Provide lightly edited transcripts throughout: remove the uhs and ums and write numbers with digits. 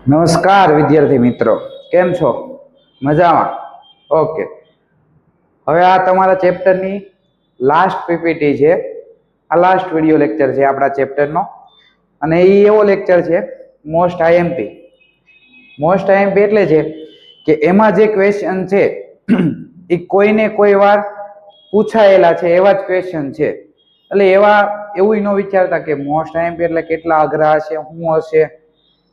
નમસ્કાર વિદ્યાર્થી મિત્રો, કેમ છો? મજામાં? ઓકે. હવે આ તમારા ચેપ્ટરની લાસ્ટ પીપીટી છે. આ લાસ્ટ વિડિયો લેક્ચર છે આપણા ચેપ્ટરનો, અને એ એવો લેક્ચર છે મોસ્ટ આઈએમપી. મોસ્ટ આઈએમપી એટલે છે કે એમાં જે ક્વેશ્ચન છે એ કોઈને કોઈ વાર પૂછાયેલા છે એવા જ ક્વેશ્ચન છે. એટલે એવું ન વિચારતા કે મોસ્ટ આઈએમપી એટલે કેટલા અઘરા હશે, શું હશે.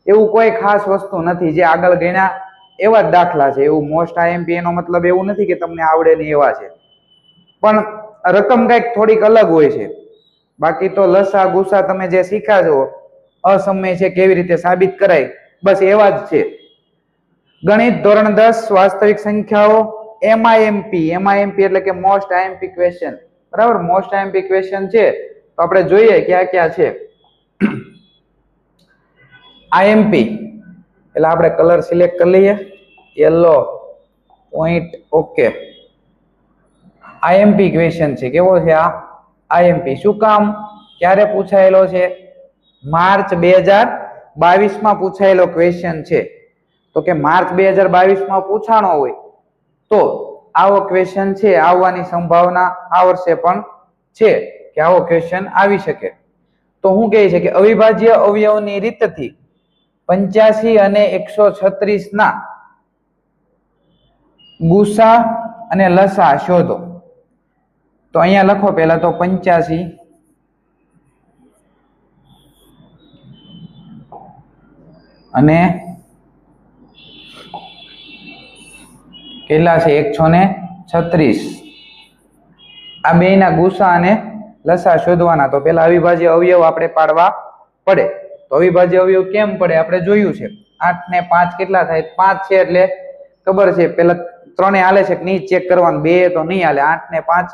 એવું કોઈ ખાસ વસ્તુ નથી. જે આગળ ગણ્યા એવા જ દાખલા છે. એવું મોસ્ટ આઈએમપી એનો મતલબ એવું નથી કે તમને આવડે નહીં એવા છે, પણ રકમ કંઈક થોડીક અલગ હોય છે. બાકી તો લસા ગુસા તમે જે શીખ્યા છો, અસમય છે કેવી રીતે સાબિત કરાય, બસ એવા જ છે. ગણિત ધોરણ 10 વાસ્તવિક સંખ્યાઓ એમઆઈએમપી એટલે કે મોસ્ટ આઈએમપી ક્વેશ્ચન. બરાબર, મોસ્ટ આઈએમપી ક્વેશ્ચન છે તો આપણે જોઈએ ક્યાં ક્યાં છે. આઈએમપી એટલે આપણે કલર સિલેક્ટ કરી લઈએ, yellow point. Okay, IMP question છે. કેવો છે આ? આઈએમપી. શું કામ? ક્યારે પૂછાયેલો છે? માર્ચ 2022 માં પૂછાયેલો ક્વેશ્ચન છે. તો કે માર્ચ 2022 માં પૂછાણો હોય તો આવો ક્વેશ્ચન છે આવવાની સંભાવના આ વર્ષે પણ છે કે આવો ક્વેશ્ચન આવી શકે. તો હું કહે છે કે અવિભાજ્ય અવયવની રીતથી 85 અને 136 ના ગુસા અને લસા શોધો. તો અહીંયા લખો પહેલા તો 85 અને કેટલા છે 136. આ બે ના ગુસા અને લસા શોધવાના. તો પેલા અવિભાજ્ય અવયવ આપણે પાડવા પડે. તો અવિભાજ્ય અવયવ કેમ પડે આપણે જોયું છે. 8 ને 5 કેટલા થાય? 5 છે એટલે ખબર છે. પેલા 3 હાલે છે કે નહીં ચેક કરવાનું. 2 તો નહીં હાલે. 8 ને 5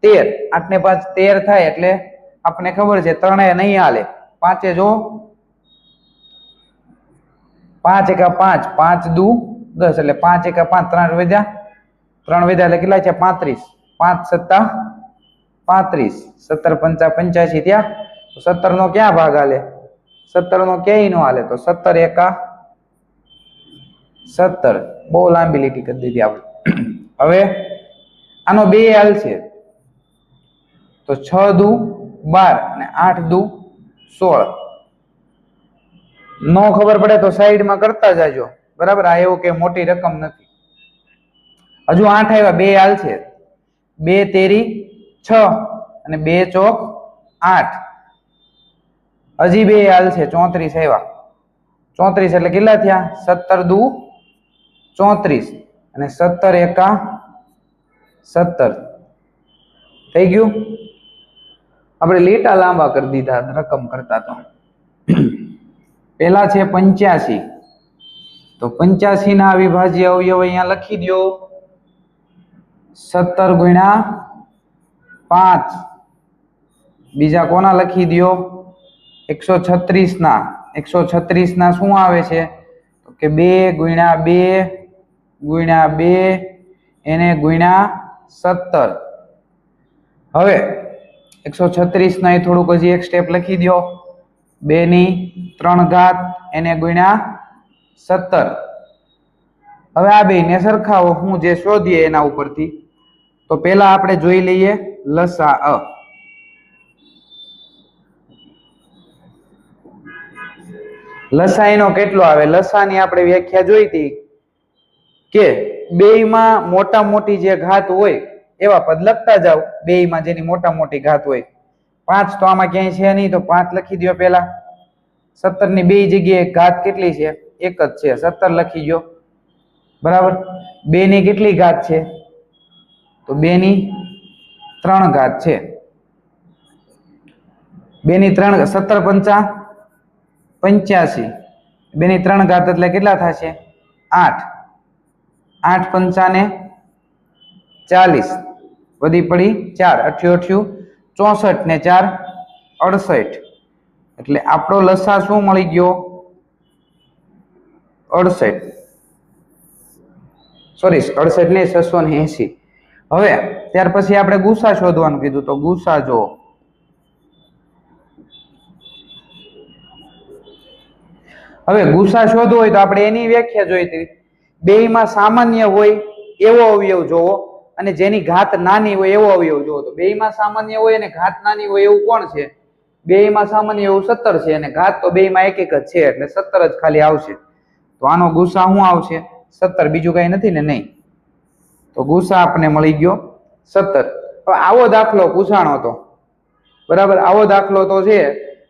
13. 8 ને 5 13 થાય એટલે આપણે ખબર છે 3 નહીં હાલે. 5 જો 5 એકા 5, 5 દુ 10 એટલે 5 એકા 5, 3 વધ્યા. 3 વધ્યા એટલે કેટલા છે? 35. 5 સત્તા 35, 17 પંચા 85 થયા. 17 નો ક્યાં ભાગ હાલે? 17 નો ક્યાંય નો હાલે. તો 17 એકા 17. બહુ લાંબી લીટી કરી દીધી આપણે. હવે આનો 2 હાલ છે તો 6 દુ 12 અને 8 દુ 16. નો ખબર પડે તો સાઈડમાં કરતા જાજો. બરાબર, આ એવું કે મોટી રકમ નથી. હજુ 8 આવ્યા, 2 હાલ છે. 2 તેરી 6 અને 2 ચોક 8. હજી 2 હાલ છે. 34 આવ્યા. 34 એટલે કેટલા થયા? 17 દુ 34 અને 17 એકા 17 થઈ ગયું. આપણે લીટા લાંબા કરી દીધા રકમ કરતા. તો પેલા છે 85. તો 85 ના અવિભાજ્ય અવયવ અહીંયા લખી દો. 17 ગુણ્યા 5. બીજા કોના લખી દો? 136 ના. 136 ના શું આવે છે? તો કે 2 ગુણ્યા 2 ગુણ્યા 2 એને ગુણ્યા 17. હવે 136 ના થોડુંક હજી એક સ્ટેપ લખી દો. 2 ની 3 ઘાત એને ગુણ્યા 17. હવે આ બેને સરખાવો હું જે શોધીએ એના ઉપરથી. તો પેલા આપણે જોઈ લઈએ લસા. લસા એનો કેટલો આવે? લસાની આપણે વ્યાખ્યા જોઈ હતી કે બેયમાં મોટા મોટી જે ઘાત હોય એવા પદ લખતા જાવ. બેયમાં જેની મોટા મોટી ઘાત હોય. 5 તો આમાં ક્યાંય છે નહીં તો 5 લખી દો પેલા. 17 ની બે જગ્યાએ ઘાત કેટલી છે? એક જ છે. 17 લખી દો. બરાબર. 2 ની કેટલી ઘાત છે? તો 2 ની 3 ઘાત છે. 2 ની 3, 17 પંચા 85. 2 ની 3 ઘાત એટલે કેટલા થશે? 8. 8 પંચા ને 40. વધી પડી 4. 88 64 ને 4 68. એટલે આપણો લસા શું મળી ગયો? 68. સોરી 68 ને 680. હવે ત્યાર પછી આપણે ગુસા શોધવાનું કીધું. તો ગુસા જો હવે ગુસા શોધવો હોય તો આપણે એની વ્યાખ્યા જોઈ હતી, બેયમાં સામાન્ય હોય એવો અવયવ જોવો અને જેની ઘાત નાની હોય એવો અવયવ જોવો. તો બેયમાં સામાન્ય હોય અને ઘાત નાની હોય એવું કોણ છે? બેયમાં સામાન્ય એવું 17 છે અને ઘાત તો બેયમાં એક એક જ છે એટલે 17 જ ખાલી આવશે. તો આનો ગુસા શું આવશે? 17. બીજું કઈ નથી ને? નહીં. તો ગુસા આપણને મળી ગયો 17. હવે આવો દાખલો પૂછાણો હતો, બરાબર. આવો દાખલો તો છે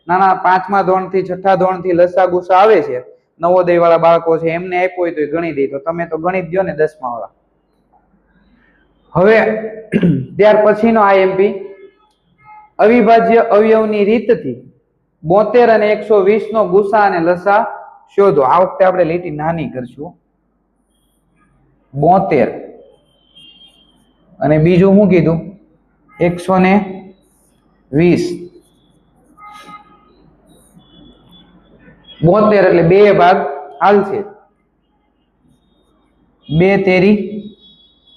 નાના 5મા ધોરણથી 6થા ધોરણથી લસા ગુસા આવે છે, નવોદય વાળા બાળકો છે એમને આપ્યો હોય તો ગણી દે. તો તમે તો ગણિત દો ને 10મા વાળા. હવે ત્યાર પછીનો આઈએમપી, અવિભાજ્ય અવયવની રીતથી 72 અને 120 નો ગુસા અને લસા શોધો. આ વખતે આપણે લીટી નાની કરશું. 72 અને બીજું શું કીધું? 120. 72 એટલે 2 ભાગ હાલશે. 2 તેરી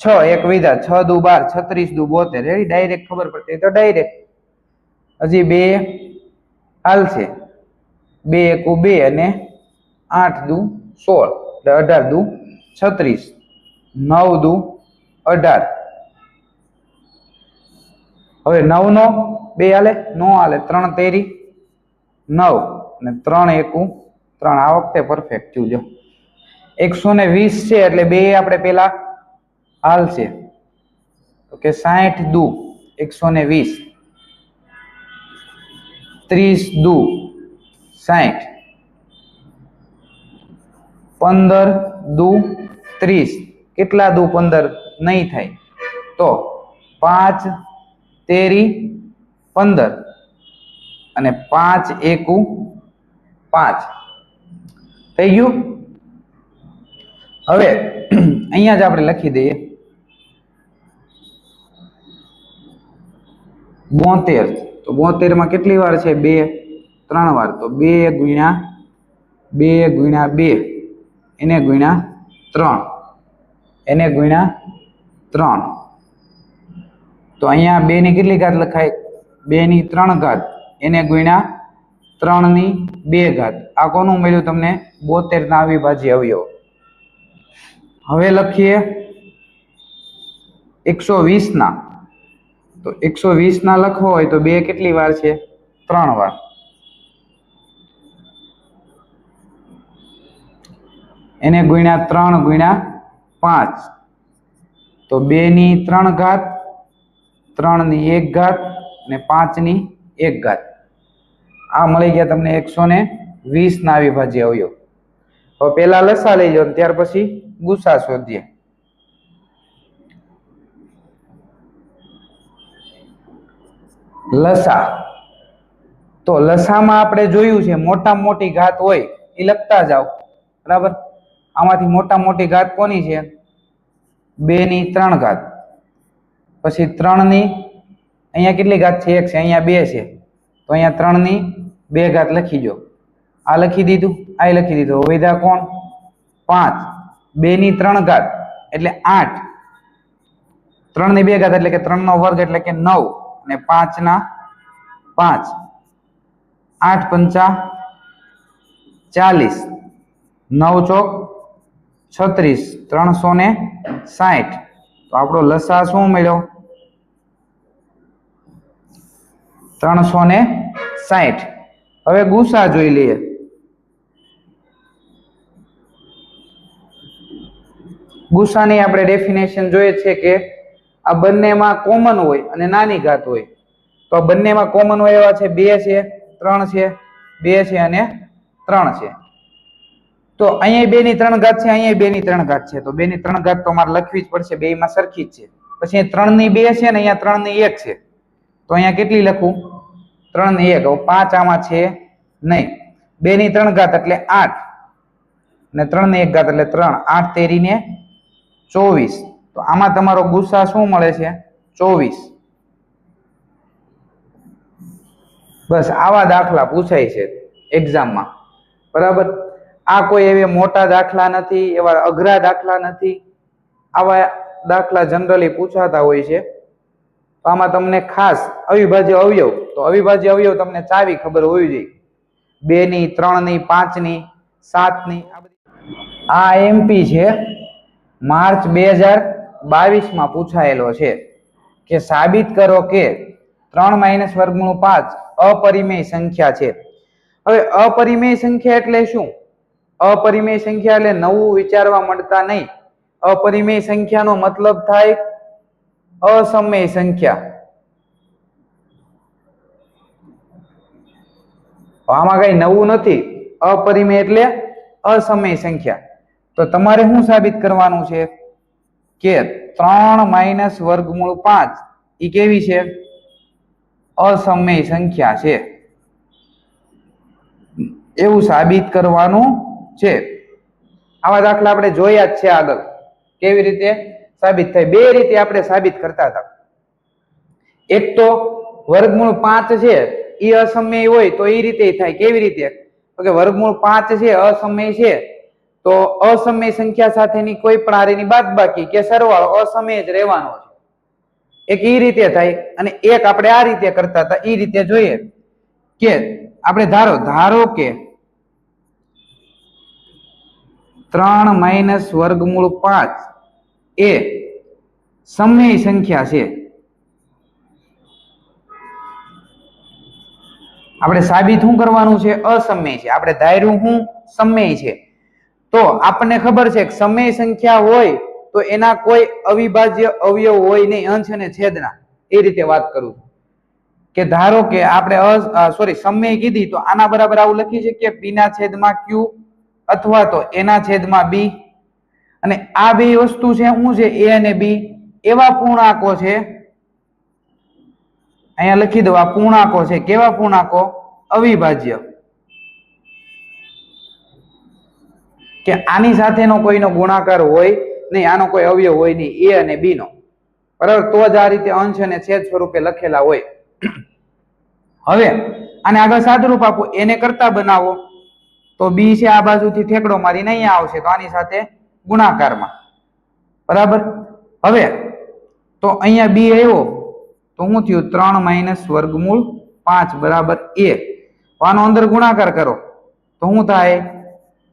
6, 1 વિધા, 6 દુ 12, 36 દુ 72. એવી ડાયરેક્ટ ખબર પડતી તો ડાયરેક્ટ. હજી 2 હાલશે. 2 એકુ 2 અને 8 દુ 16 એટલે 18 દુ 36, 9 દુ 18. હવે 9 નો 2 હાલે? નો હાલે. 3 તેરી 9 અને 3 એકુ 3. આ વખતે પરફેક્ટ થયું. જો 120 છે એટલે 2 આપણે પેલા હાલશે. તો કે 60 દુ 120, 30 દુ 60, 15 દુ 30. કેટલા દુ 15? નહીં થાય. તો 5 તેરી 15 અને 5 એકુ 5 થઈ ગયું. હવે અહીંયા જ આપણે લખી દઈએ 72. તો 72 માં કેટલી વાર છે? 2 3 વાર. તો 2 ગુણ્યા 2 ગુણ્યા 2 એને ગુણ્યા 3 એને ગુણ્યા 3. તો અહીંયા 2 ની કેટલી ઘાત લખાય? 2 ની 3 ઘાત એને ગુણ્યા 3 ની 2 ઘાત. આ કોનું મળ્યું તમને? 72 ના અવિભાજ્ય અવયવ. હવે લખીએ 120 ના. તો 120 ના લખવો હોય તો 2 કેટલી વાર છે? 3 વાર. એને ગુણ્યા 3 ગુણ્યા 5. તો 2 ની 3 ઘાત, 3 ની 1 ઘાત અને 5 ની 1 ઘાત. આ મળી ગયા તમને 120 ના અવિભાજ્ય અવયવ. હવે પેલા લસા લઈ લો ત્યાર પછી ગુસા શોધીએ. લસા. તો લસામાં આપણે જોયું છે મોટામાં મોટી ઘાત હોય એ લખતા જાઓ, બરાબર. આમાંથી મોટામાં મોટી ઘાત કોની છે? 2 ની 3 ઘાત. પછી 3 ની અહીંયા કેટલી ઘાત છે? 1 છે. અહીંયા 2 છે તો અહીંયા 3 ની 2 ઘાત લખી દો. આ લખી દીધું, આ લખી દીધું. વિધા કોણ? 5. 2 ની 3 ઘાત એટલે 8. 3 ની 2 ઘાત એટલે કે 3 નો વર્ગ એટલે કે 9 અને 5 ના 5. 8 પંચા 40, 9 ચોક 36, 360. તો આપણો લસા શું મળ્યો? 360. હવે ગુસા જોઈ લઈએ. ગુસાની આપણે ડેફિનેશન જોઈએ છે કે આ બંનેમાં કોમન હોય અને નાની ઘાત હોય. તો આ બંનેમાં કોમન હોય એવા છે 2 છે, 3 છે, 2 છે અને 3 છે. તો અહીંયા 2 ની 3 ઘાત છે, અહીંયા 2 ની 3 ઘાત છે. તો 2 ની 3 ઘાત તો મારે લખવી જ પડશે, બેયમાં સરખી જ છે. પછી 3 ની 2 છે ને અહીંયા 3 ની 1 છે. તો અહીંયા કેટલી લખું? 3 ની 1. 5 આમાં છે નહીં. 2 ની 3 ઘાત એટલે 8 અને 3 ની 1 ઘાત એટલે 3. 8 તેરી ને 24. તો આમાં તમારો ગુસા શું મળે છે? 24. બસ આવા દાખલા પૂછાય છે એક્ઝામમાં, બરાબર. આ કોઈ એવા મોટા દાખલા નથી, એવા અઘરા દાખલા નથી. આવા દાખલા જનરલી પૂછાતા હોય છે. તો આમાં તમને ખાસ અવિભાજ્ય અવયવ, તો અવિભાજ્ય અવયવ તમને ચાવી ખબર હોવી જોઈએ. 2 ની 3 ની 5 ની 7ની આ એમપી છે માર્ચ 2022 માં પૂછાયેલો છે કે સાબિત કરો કે 3 - વર્ગમૂળ 5 અપરિમેય સંખ્યા છે। હવે અપરિમેય સંખ્યા એટલે શું? અપરિમેય સંખ્યા એટલે નવું વિચારવા મળતા નહીં। અપરિમેય સંખ્યાનો મતલબ થાય અસમય સંખ્યા। આમાં કઈ નવું નથી। અપરિમેય એટલે અસમય સંખ્યા। તો તમારે શું સાબિત કરવાનું છે કે 3 - વર્ગમૂળ 5 એ કેવી છે? અસમય સંખ્યા છે, એવું સાબિત કરવાનું છે। આવા દાખલા આપણે જોયા જ છે આગળ। કેવી રીતે સાબિત થાય? બે રીતે આપણે સાબિત કરતા હતા। એક તો વર્ગમૂળ 5 છે એ અસમય હોય તો એ રીતે થાય। કેવી રીતે? તો કે વર્ગમૂળ 5 છે અસમય છે તો અસમય સંખ્યા સાથેની કોઈ પણ આરેની બાદબાકી કે સરવાળો અસમય જ રહેવાનો છે। એક એ રીતે થાય અને એક આપણે આ રીતે કરતા હતા। એ રીતે જોઈએ કે આપણે ધારો કે 3 - વર્ગમૂળ 5 એ સમય સંખ્યા છે। આપણે સાબિત શું કરવાનું છે? અસમય છે। આપણે ધાર્યું શું? સમય છે। તો આપણને ખબર છે કે સમય સંખ્યા હોય તો એના કોઈ અવિભાજ્ય અવયવ હોય નહીં, અંશ અને છેદના। એ રીતે વાત કરું છું કે ધારો કે આપણે સમય કીધી તો આના બરાબર આવું લખી શકીએ p ના છેદમાં q અથવા તો a ના છેદમાં b। અને આ બે વસ્તુ છે શું છે? a અને b એવા પૂર્ણાંકો છે, અહીંયા લખી દો, આ પૂર્ણાંકો છે। કેવા પૂર્ણાંકો? અવિભાજ્ય, કે આની સાથેનો કોઈનો ગુણાકાર હોય નહીં, આનો કોઈ અવયવ હોય નહીં a અને b નો, બરાબર? તો જ આ રીતે અંશ અને છેદ સ્વરૂપે લખેલા હોય। હવે આને આગળ સાદુરૂપ આપો, એને કરતા બનાવો તો b છે આ બાજુથી ઠેકડો મારીને અહીંયા આવશે તો આની સાથે ગુણાકારમાં, બરાબર? હવે તો અહીંયા b આવ્યો તો શું થયું? 3 - વર્ગમૂળ 5 બરાબર a। આનો અંદર ગુણાકાર કરો તો શું થાય?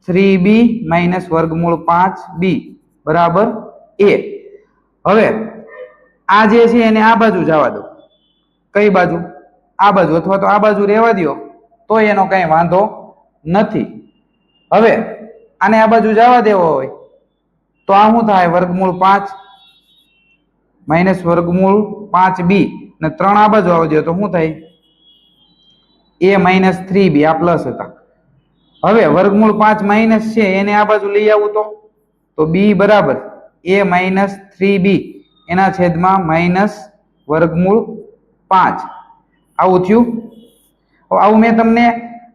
3b - વર્ગમૂળ 5b બરાબર a। હવે આ જે છે એને આ બાજુ જવા દો। કઈ બાજુ? આ બાજુ, અથવા તો આ બાજુ રહેવા દો તો એનો કઈ વાંધો નથી। હવે આને આ બાજુ જવા દેવો હોય તો આ શું થાય? વર્ગમૂળ 5 - વર્ગમૂળ 5b ને 3 આ બાજુ આવવા દો તો શું થાય? a - 3b, આ પ્લસ હતા। હવે વર્ગમૂળ 5 માઇનસ છે એને આ બાજુ લઈ આવું તો b બરાબર a - 3b એના છેદમાં વર્ગમૂળ 5 આવું થયું। આવું મેં તમને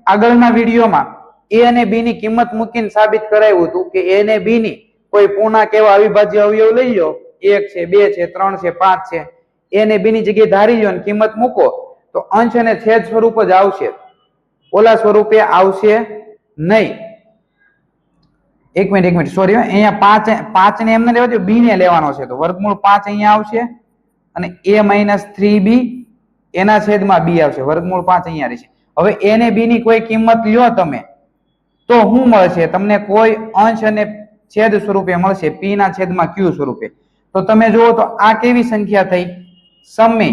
આગળના વિડીયોમાં a અને b ની કિંમત મૂકીને સાબિત કરાવ્યું હતું કે a અને b ની કોઈ પૂર્ણાંક એવા અવિભાજ્ય અવયવ લઈ લો, 1 છે, 2 છે, 3 છે, 5 છે, a અને b ની જગ્યાએ ધારી લો અને કિંમત મૂકો તો અંશ અને છેદ સ્વરૂપ જ આવશે, ઓલા સ્વરૂપે આવશે નહીં। એક મિનિટ સોરી, અહીંયા 5 ને એમને લેવા દો, b ને લેવાનો છે તો વર્ગમૂળ 5 અહીંયા આવશે અને a - 3b એના છેદમાં b આવશે। વર્ગમૂળ 5 અહીંયા રહેશે। હવે a ને b ની કોઈ કિંમત લ્યો તમે તો શું મળશે તમને? કોઈ અંશ અને છેદ સ્વરૂપે મળશે, p ના છેદમાં q સ્વરૂપે। તો તમે જુઓ તો આ કેવી સંખ્યા થઈ? સમય।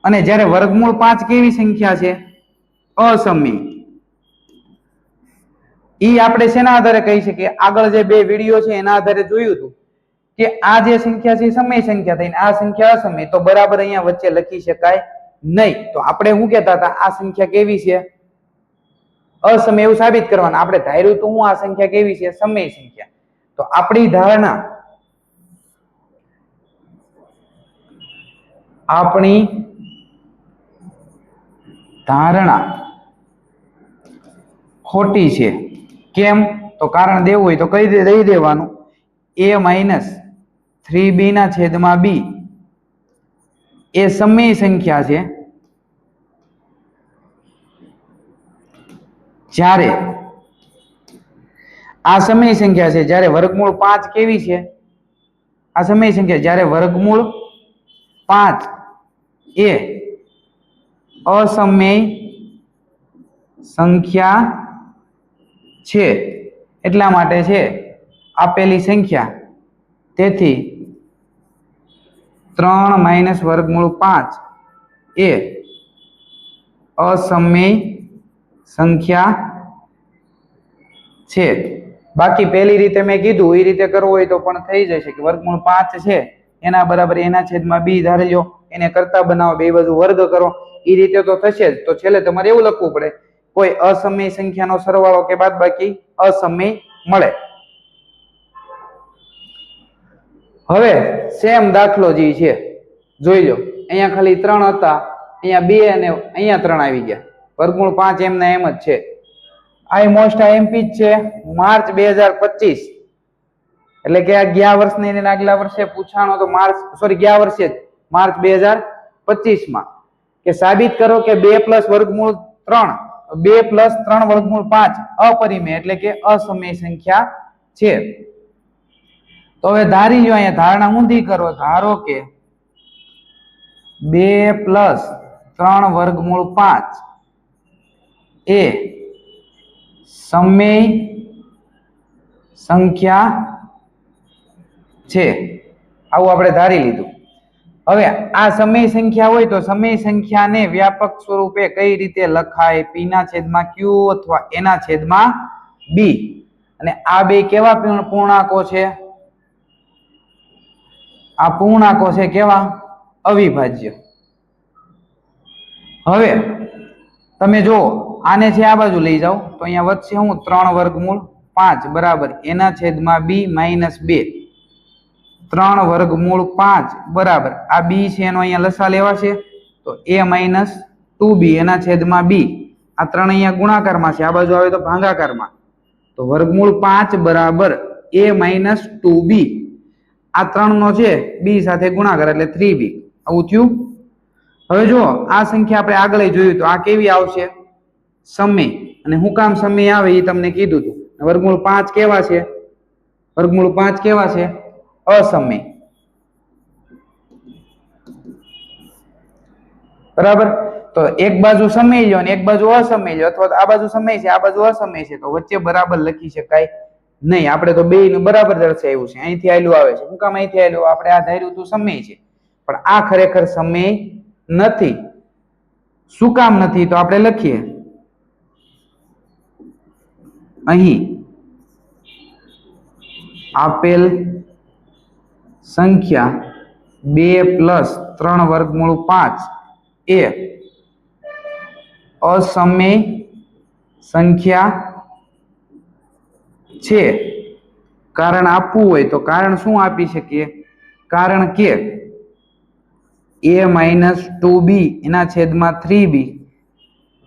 અને જ્યારે વર્ગમૂળ 5 કેવી સંખ્યા છે? અસમય। ઈ આપણે શેના આધારે કહી શકીએ? આગળ જે બે વિડીયો છે એના આધારે જોયું હતું કે આ જે સંખ્યા છે સમય સંખ્યા થઈને આ સંખ્યા અસમય, તો બરાબર અહીંયા વચ્ચે લખી શકાય નહીં। તો આપણે શું કહેતા હતા? આ સંખ્યા કેવી છે? અસમય, એવું સાબિત કરવાનું। આપણે ધાર્યું તો હું આ સંખ્યા કેવી છે? સમય સંખ્યા। તો આપણી ધારણા ખોટી છે। કેમ? તો કારણ દેવું હોય તો કઈ દઈ દેવાનું, a - 3b ના છેદમાં b એ સમય સંખ્યા છે જ્યારે આ સમય સંખ્યા છે, જ્યારે વર્ગમૂળ 5 કેવી છે? આ સમય સંખ્યા, જ્યારે વર્ગમૂળ 5 એ અસમય સંખ્યા છે એટલા માટે છે આપેલી સંખ્યા, તેથી 3 - વર્ગમૂળ 5 એ અસમય સંખ્યા છે। બાકી પહેલી રીતે મેં કીધું એ રીતે કરવું હોય તો પણ થઈ જશે કે વર્ગમૂળ 5 છે એના બરાબર એના છેદમાં b ધારી લો, એને કરતા બનાવો, બે બાજુ વર્ગ કરો, એ રીતે તો થશે જ। તો છેલ્લે તમારે એવું લખવું પડે કોઈ અસમય સંખ્યાનો સરવાળો કે બાદબાકી અસમય મળે। હવે સેમ દાખલો જે છે જોઈ લો, અહીંયા ખાલી 3 હતા, અહીંયા 2 અને અહીંયા 3 આવી ગયા, વર્ગમૂળ 5 એમના એમ જ છે। આ મોસ્ટ આઈએમપી જ છે, માર્ચ 2025 એટલે કે આ ગયા વર્ષની અને આગલા વર્ષે પૂછાણો તો ગયા વર્ષે જ માર્ચ 2025 માં કે સાબિત કરો કે 2 + વર્ગમૂળ 3 2 + 3 વર્ગમૂળ 5 અપરિમેય એટલે કે અસમય સંખ્યા છે। તો હવે ધારી લો, અહીંયા ધારણા ઊંધી કરો, ધારો કે 2 + 3 વર્ગમૂળ 5 એ સમય સંખ્યા છે, આવું આપણે ધારી લીધું। હવે આ સમય સંખ્યા હોય તો સમય સંખ્યાને વ્યાપક સ્વરૂપે કઈ રીતે લખાય? p ના છેદમાં q અથવા a ના છેદમાં b। અને આ બે કેવા પૂર્ણાંકો છે? આ પૂર્ણાંકો છે કેવા? અવિભાજ્ય। હવે તમે જો આને છે આ બાજુ લઈ જાઓ તો અહીંયા વધશે હું 3 વર્ગમૂળ 5 બરાબર એના છેદમાં b - 2, 3 વર્ગમૂળ 5 બરાબર આ b છે એનો અહીંયા લસા લેવાશે તો a - 2b એના છેદમાં b, આ 3 અહીંયા ગુણાકારમાં છે, આ બાજુ આવે તો ભાગાકારમાં, તો વર્ગમૂળ 5 બરાબર a - 2b, આ 3 નો છે b સાથે ગુણાકાર એટલે 3b, આવું થયું। હવે જો આ સંખ્યા આપણે આગળ જોયું તો આ કેવી આવશે? સમય। અને હું કામ સમય આવે એ તમને કીધું હતું, વર્ગમૂળ 5 કેવા છે? વર્ગમૂળ 5 કેવા છે? અસમય, બરાબર। તો એક બાજુ સમય લો અને એક બાજુ અસમય લો, અથવા તો આ બાજુ સમય છે આ બાજુ અસમય છે, તો વચ્ચે બરાબર લખી શકાય નહીં, આપણે તો બેયનું બરાબર દર્શાવ્યું છે, અહીંથી આયલું આવે છે, હું કામ અહીંથી આયલું? આપણે આ ધાર્યું હતું સમય છે, પણ આ ખરેખર સમય નથી। શું કામ નથી? તો આપણે લખીએ અહીં આપેલ સંખ્યા 2 + 3 વર્ગમૂળ 5 એ અસમય સંખ્યા છે। કારણ આપવું હોય તો કારણ શું આપી શકીએ? કારણ કે a - 2b એના છેદમાં 3b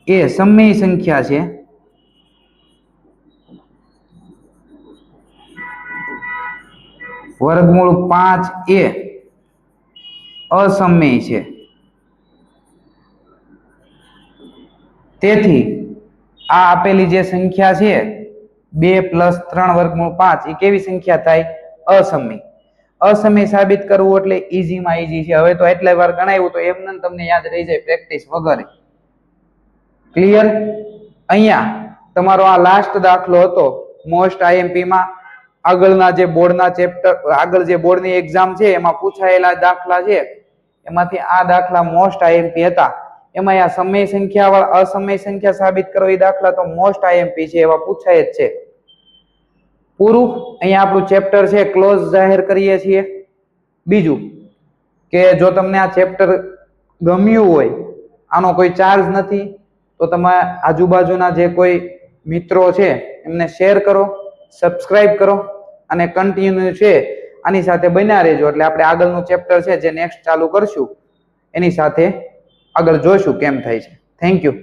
એ સમય સંખ્યા છે, વર્ગમૂળ 5 એ અસમય છે। તેથી આ આપેલી જે સંખ્યા છે 2 + 3 વર્ગમૂળ 5 એ કેવી સંખ્યા થાય? અસમય। અસમય સાબિત કરવું એટલે ઈઝીમાં ઈઝી છે। હવે તો એટલા વાર ગણાવ્યું તો એમને તમને યાદ રહી જાય પ્રેક્ટિસ વગર। ક્લિયર? અહીંયા તમારો આ લાસ્ટ દાખલો હતો મોસ્ટ આઈએમપી માં, આગળના જે બોર્ડના ચેપ્ટર, આગળ જે બોર્ડની એક્ઝામ છે એમાં પૂછાયેલા દાખલા છે એમાંથી આ દાખલા મોસ્ટ આઈએમપી હતા। એમાં આ સમય સંખ્યા વાળા અસમય સંખ્યા સાબિત કરો એ દાખલા તો મોસ્ટ આઈએમપી છે, એવા પૂછાય જ છે। પૂરું, અહીંયા આપણું ચેપ્ટર છે ક્લોઝ જાહેર કરીએ છીએ। બીજું કે જો તમને આ ચેપ્ટર ગમ્યું હોય, આનો કોઈ ચાર્જ નથી, તો તમે આજુબાજુના જે કોઈ મિત્રો છે એમને શેર કરો, સબસ્ક્રાઇબ કરો અને કન્ટિન્યુ છે આની સાથે બન્યા રહેજો, એટલે આપણે આગળનું ચેપ્ટર છે જે નેક્સ્ટ ચાલુ કરશું એની સાથે આગળ જોઈશું કેમ થાય છે। Thank you.